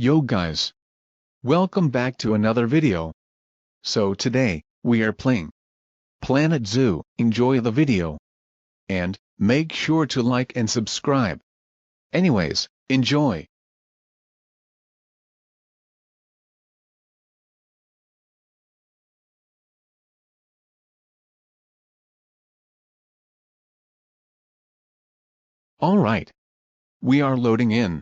Yo guys! Welcome back to another video. So today, we are playing Planet Zoo. Enjoy the video. And, make sure to like and subscribe. Anyways, enjoy. Alright. We are loading in.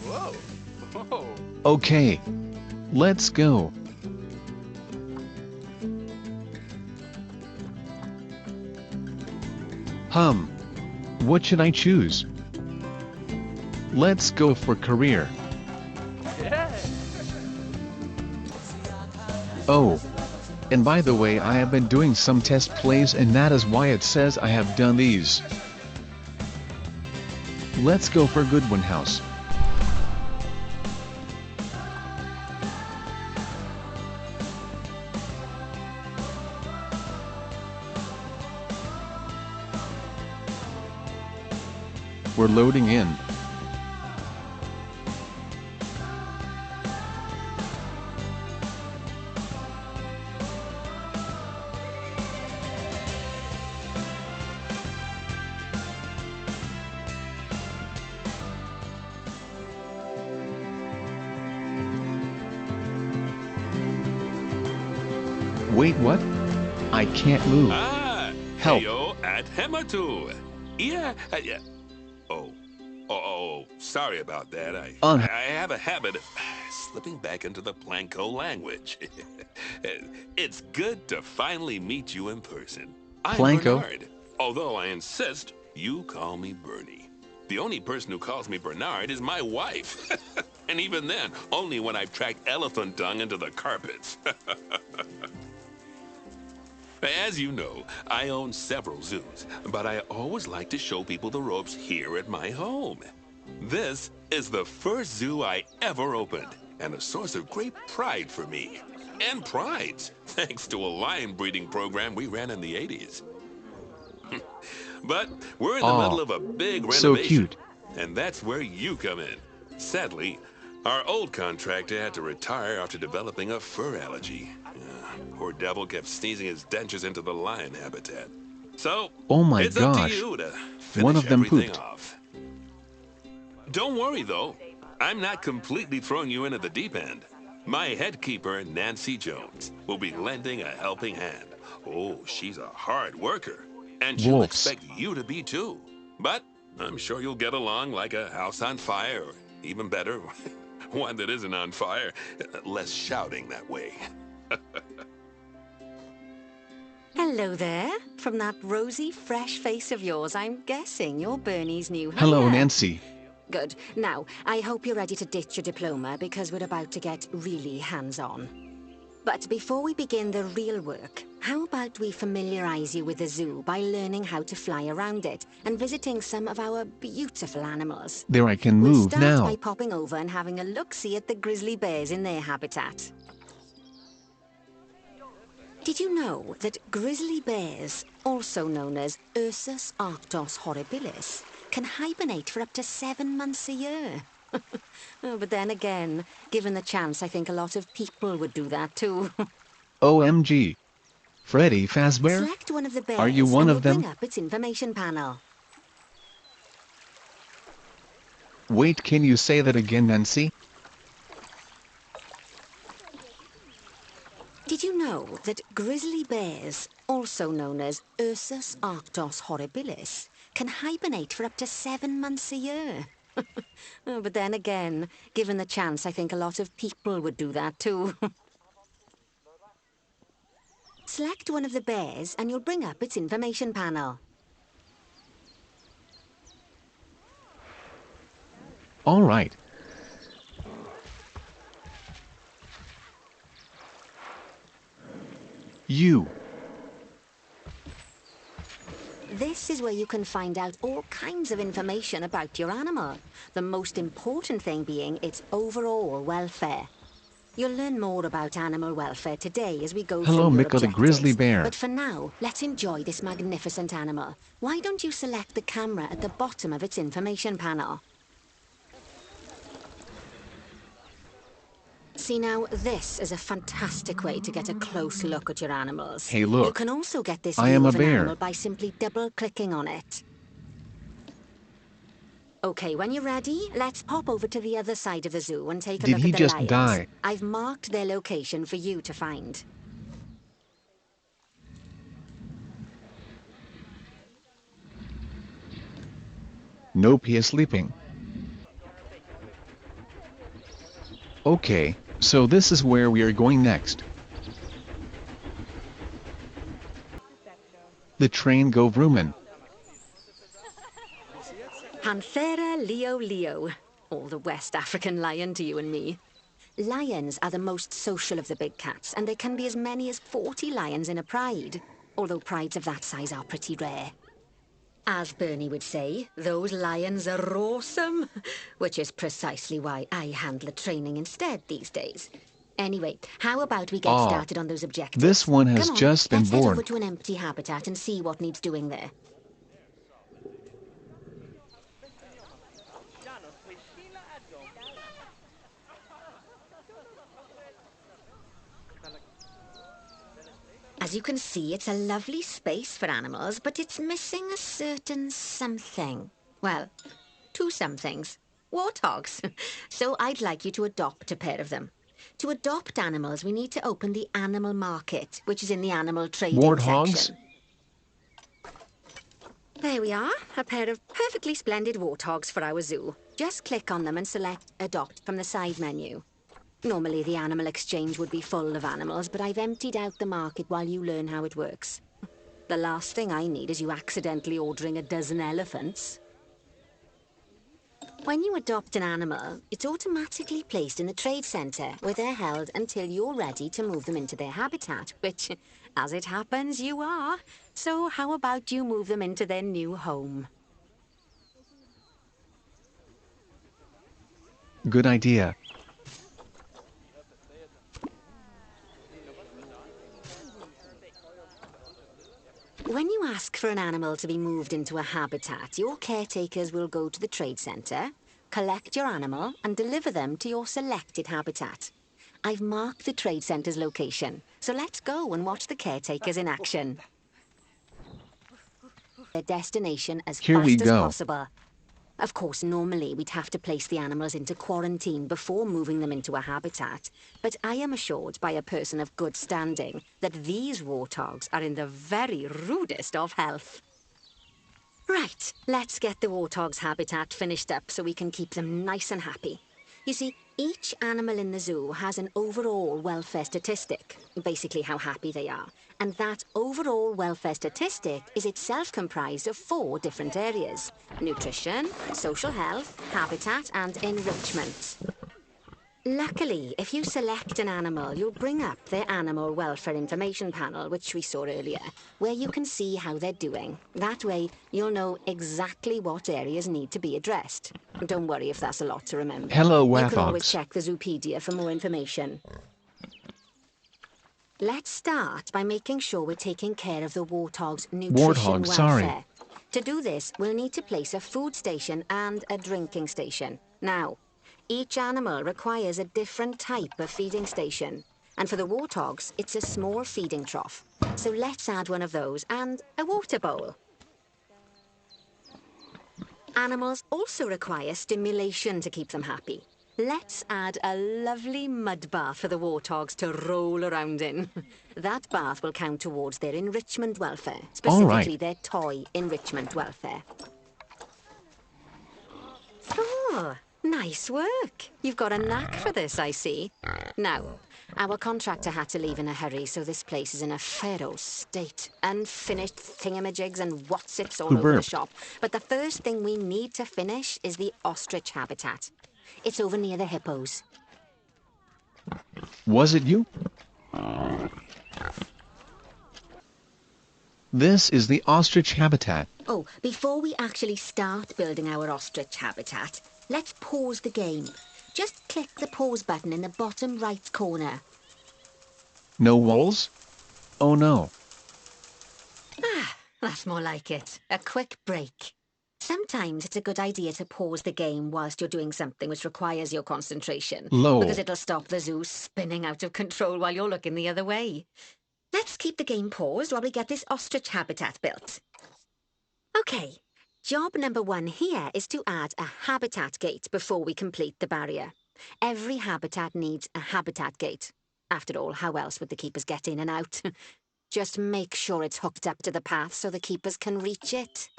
Whoa! Whoa! Okay. Let's go. What should I choose? Let's go for career. Yeah! Oh. And by the way, I have been doing some test plays and that is why it says I have done these. Let's go for Goodwin House. We're loading in. Wait, what? I can't move. Help. Heyo at Hematu. Yeah, yeah. Sorry about that. I have a habit of slipping back into the Planko language. It's good to finally meet you in person. I'm Planko? Bernard, although I insist you call me Bernie. The only person who calls me Bernard is my wife. And even then, only when I've tracked elephant dung into the carpets. As you know, I own several zoos, but I always like to show people the ropes here at my home. This is the first zoo I ever opened, and a source of great pride for me. And prides, thanks to a lion breeding program we ran in the 80s. But we're in the middle of a big renovation, so cute. And that's where you come in. Sadly, our old contractor had to retire after developing a fur allergy. Poor devil kept sneezing his dentures into the lion habitat. So, Oh my it's gosh. up to you to finish One of them everything pooped. off. Don't worry, though. I'm not completely throwing you in at the deep end. My head keeper, Nancy Jones, will be lending a helping hand. Oh, she's a hard worker. And she'll Wolves. expect you to be, too. But I'm sure you'll get along like a house on fire, or even better, one that isn't on fire. Less shouting that way. Hello there. From that rosy, fresh face of yours, I'm guessing you're Bernie's new hire. Hello, Nancy. Good. Now, I hope you're ready to ditch your diploma because we're about to get really hands-on. But before we begin the real work, how about we familiarize you with the zoo by learning how to fly around it and visiting some of our beautiful animals. There, I can We'll move start now. by popping over and having a look-see at the grizzly bears in their habitat. Did you know that grizzly bears, also known as Ursus arctos horribilis, can hibernate for up to 7 months a year? Oh, but then again, given the chance, I think a lot of people would do that too. OMG. Freddy Fazbear? Select one of the bears Are you one and of you'll them? bring up its information panel. Wait, can you say that again, Nancy? Did you know that grizzly bears, also known as Ursus arctos horribilis, can hibernate for up to 7 months a year? Oh, but then again, given the chance, I think a lot of people would do that too. Select one of the bears and you'll bring up its information panel. All right. You. This is where you can find out all kinds of information about your animal. The most important thing being its overall welfare. You'll learn more about animal welfare today as we go Hello, through your Miko the grizzly objectives. bear. But for now, let's enjoy this magnificent animal. Why don't you select the camera at the bottom of its information panel? See now, this is a fantastic way to get a close look at your animals. Hey, look. You can also get this I view am a of an bear. animal by simply double-clicking on it. Okay, when you're ready, let's pop over to the other side of the zoo and take a Did look he at the just lions. die? I've marked their location for you to find. Nope, he is sleeping. Okay, so this is where we are going next. The train go vroomin'. Panthera leo leo, or the West African lion to you and me. Lions are the most social of the big cats, and there can be as many as 40 lions in a pride, although prides of that size are pretty rare. As Bernie would say, those lions are awesome, which is precisely why I handle the training instead these days. Anyway, how about we get Oh, started on those objectives? this one has Come on, just been let's head born. over to an empty habitat and see what needs doing there. As you can see, it's a lovely space for animals, but it's missing a certain something. Well, two somethings. Warthogs. So I'd like you to adopt a pair of them. To adopt animals, we need to open the animal market, which is in the animal trading Warthogs? section. There we are, a pair of perfectly splendid warthogs for our zoo. Just click on them and select Adopt from the side menu. Normally the animal exchange would be full of animals, but I've emptied out the market while you learn how it works. The last thing I need is you accidentally ordering a dozen elephants. When you adopt an animal, it's automatically placed in the trade centre, where they're held until you're ready to move them into their habitat, which, as it happens, you are. So how about you move them into their new home? Good idea. When you ask for an animal to be moved into a habitat, your caretakers will go to the trade centre, collect your animal, and deliver them to your selected habitat. I've marked the trade centre's location, so let's go and watch the caretakers in action. Their destination as Here we fast as go. possible. Of course, normally we'd have to place the animals into quarantine before moving them into a habitat, but I am assured by a person of good standing that these warthogs are in the very rudest of health. Right, let's get the warthog's habitat finished up so we can keep them nice and happy. You see, each animal in the zoo has an overall welfare statistic, basically how happy they are. And that overall welfare statistic is itself comprised of 4 different areas: nutrition, social health, habitat, and enrichment. Luckily, if you select an animal, you'll bring up their animal welfare information panel, which we saw earlier, where you can see how they're doing. That way, you'll know exactly what areas need to be addressed. Don't worry if that's a lot to remember. Hello, You can always Warthogs. check the Zoopedia for more information. Let's start by making sure we're taking care of the warthog's nutrition Warthog, welfare. sorry. To do this, we'll need to place a food station and a drinking station. Now, each animal requires a different type of feeding station. And for the warthogs, it's a small feeding trough. So let's add one of those and a water bowl. Animals also require stimulation to keep them happy. Let's add a lovely mud bath for the warthogs to roll around in. That bath will count towards their enrichment welfare, specifically their toy enrichment welfare. Oh, nice work. You've got a knack for this, I see. Now, our contractor had to leave in a hurry, so this place is in a pharaoh state. Unfinished thingamajigs and whatsits all Who over the burped? shop. But the first thing we need to finish is the ostrich habitat. It's over near the hippos. Was it you? This is the ostrich habitat. Oh, before we actually start building our ostrich habitat, let's pause the game. Just click the pause button in the bottom right corner. No walls? Oh no. That's more like it. A quick break. Sometimes it's a good idea to pause the game whilst you're doing something which requires your concentration. Lol. Because it'll stop the zoo spinning out of control while you're looking the other way. Let's keep the game paused while we get this ostrich habitat built. Okay, job number 1 here is to add a habitat gate before we complete the barrier. Every habitat needs a habitat gate. After all, how else would the keepers get in and out? Just make sure it's hooked up to the path so the keepers can reach it.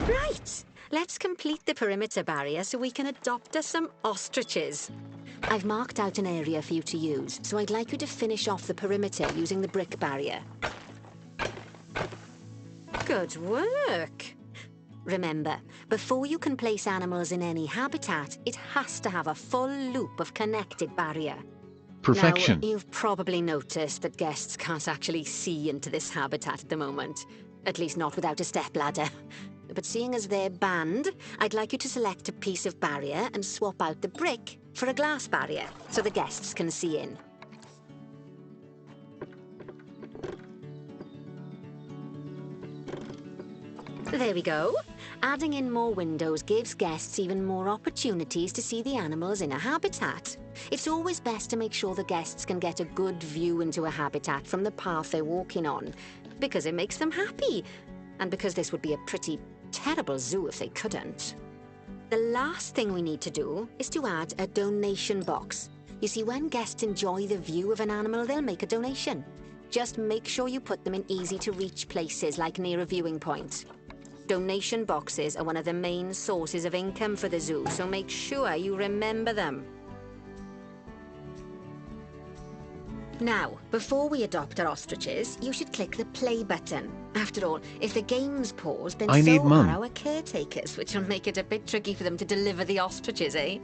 Right, let's complete the perimeter barrier so we can adopt us some ostriches. I've marked out an area for you to use, so I'd like you to finish off the perimeter using the brick barrier. Good work! Remember, before you can place animals in any habitat, it has to have a full loop of connected barrier. Perfection. Now, you've probably noticed that guests can't actually see into this habitat at the moment. At least not without a stepladder. But seeing as they're banned, I'd like you to select a piece of barrier and swap out the brick for a glass barrier, so the guests can see in. There we go. Adding in more windows gives guests even more opportunities to see the animals in a habitat. It's always best to make sure the guests can get a good view into a habitat from the path they're walking on, because it makes them happy, and because this would be a pretty terrible zoo if they couldn't. The last thing we need to do is to add a donation box. You see, when guests enjoy the view of an animal, they'll make a donation. Just make sure you put them in easy-to-reach places, like near a viewing point. Donation boxes are one of the main sources of income for the zoo, so make sure you remember them. Now, before we adopt our ostriches, you should click the play button. After all, if the game's paused, then I need so Mum. are our caretakers, which will make it a bit tricky for them to deliver the ostriches, eh?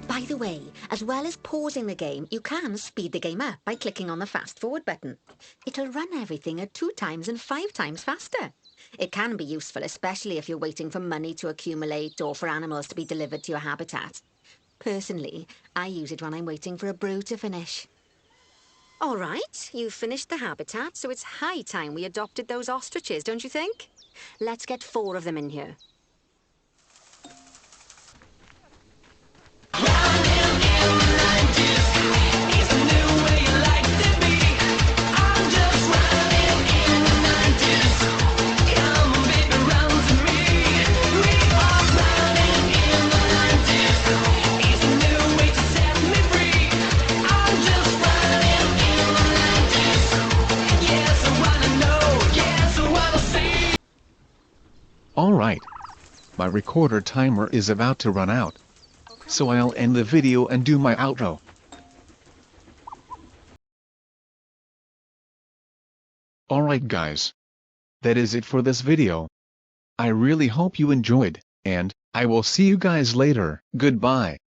By the way, as well as pausing the game, you can speed the game up by clicking on the fast forward button. It'll run everything at 2 times and 5 times faster. It can be useful, especially if you're waiting for money to accumulate or for animals to be delivered to your habitat. Personally, I use it when I'm waiting for a brew to finish. All right, you've finished the habitat, so it's high time we adopted those ostriches, don't you think? Let's get 4 of them in here. Alright. My recorder timer is about to run out. So I'll end the video and do my outro. Alright guys. That is it for this video. I really hope you enjoyed, and I will see you guys later. Goodbye.